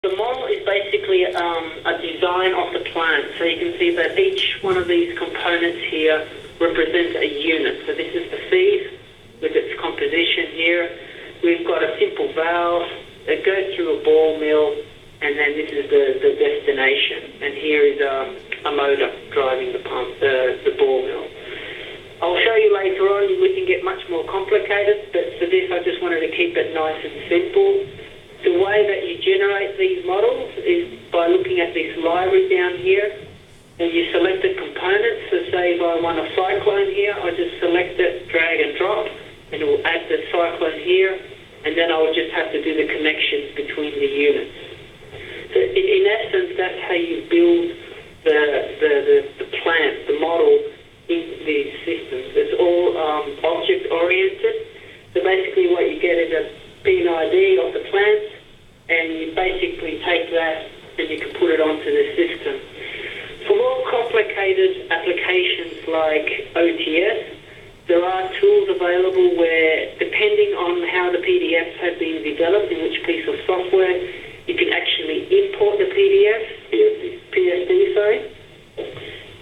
The model is basically a design of the plant. So you can see that each one of these components here represents a unit. So this is the seed with its composition here. We've got a simple valve that goes through a ball mill, and then this is the destination. And here is a motor driving the pump, the ball mill. I'll show you later on. We can get much more complicated, but for this I just wanted to keep it nice and simple. The way that you generate these models is by looking at this library down here, and you select the components. So say if I want a cyclone here, I just select it, drag and drop, and it will add the cyclone here, and then I will just have to do the connections between the units. So in essence, that's how you build the plant, the model in these systems. It's all object-oriented. So basically what you get is a PID of the plant, and you basically take that and you can put it onto the system. For more complicated applications like OTS, there are tools available where, depending on how the PDFs have been developed, in which piece of software, you can actually import the PSD,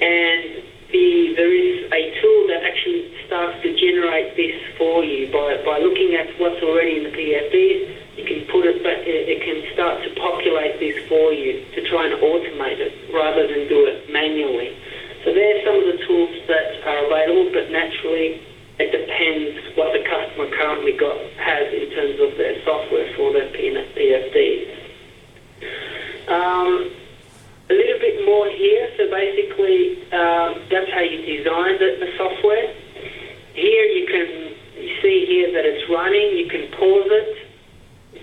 and there is a tool that actually starts to generate this for you by looking at what's already in the PFDs. You can put it, but it can start to populate this for you to try and automate it rather than do it manually. So there's some of the tools that are available, but naturally it depends what the customer currently has in terms of their software for their PFDs. A little bit more here. So basically, that's how you design the software. Here you see here that it's running. You can pause it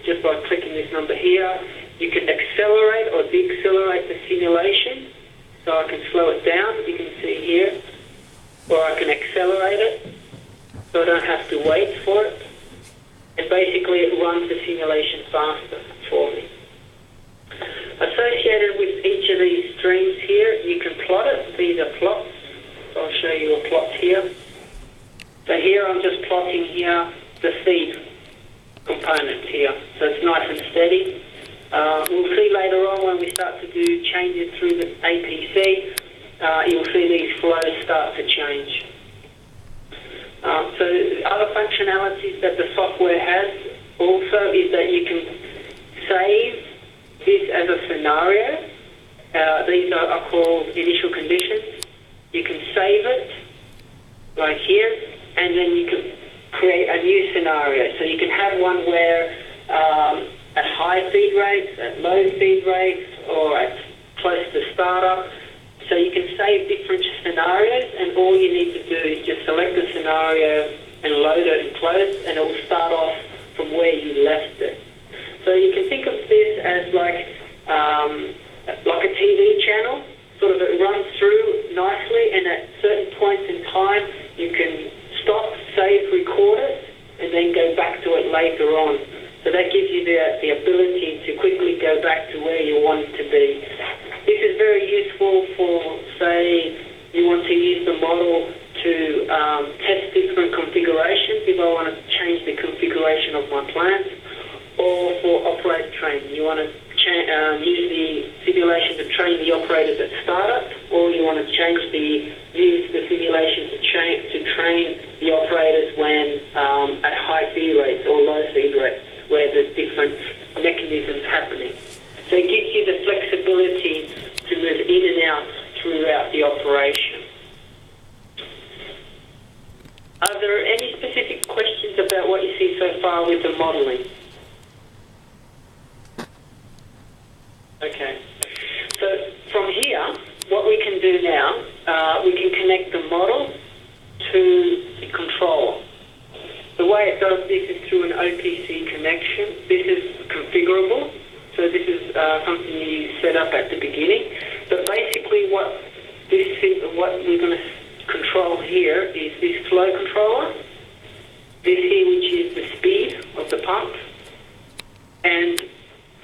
just by clicking this number here. You can accelerate or decelerate the simulation. So I can slow it down, you can see here, or I can accelerate it, so I don't have to wait for it. And basically it runs the simulation faster for me. Associated with each of these streams here, you can plot it. These are plots. So I'll show you a plot here. So here I'm just plotting here the feed component here. So it's nice and steady. We'll see later on when we start to do changes through the APC, you'll see these flows start to change. So other functionalities that the software has also is that you can save this as a scenario. These are called initial conditions. You can save it like here, and then you can create a new scenario. So you can have one where at high feed rates, at low feed rates, or at close to startup. So you can save different scenarios, and all you need to do is just select the scenario and load it and close, and it will start off from where you left it. So you can think of this as like a TV channel. Sort of it runs through nicely, and at certain points in time, you can stop, save, record it, and then go back to it later on. So that gives you the ability to quickly go back to where you want to be. This is very useful for, say, you want to use the model to test different configurations. If I want to change the configuration of my plant, or for operator training, you want to use the simulation to train the operators at startup, or you want to use the simulation to train the operators when at high feed rates or low feed rates, where there's different mechanisms happening. So it gives you the flexibility to move in and out throughout the operation. Are there any specific questions about what you see so far with the modelling? Okay. So from here, what we can do now, we can connect the model to the controller. The way it does this is through an OPC connection. This is configurable, so this is something you set up at the beginning. But basically what we're going to control here is this flow controller, this here which is the speed of the pump, and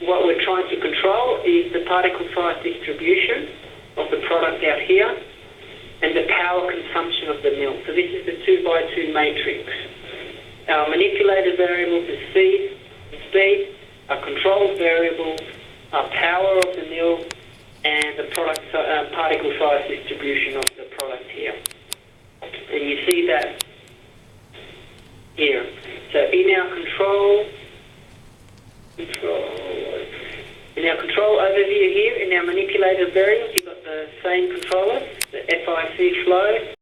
what we're trying to control is the particle size distribution of the product out here and the power consumption of the mill. So this is the 2x2 matrix. Our manipulated variables is feed and speed. Our control variables power of the mill, and the product particle size distribution of the product here. And you see that here. So in our control overview here, in our manipulated variables, you've got the same controllers, the FIC flow,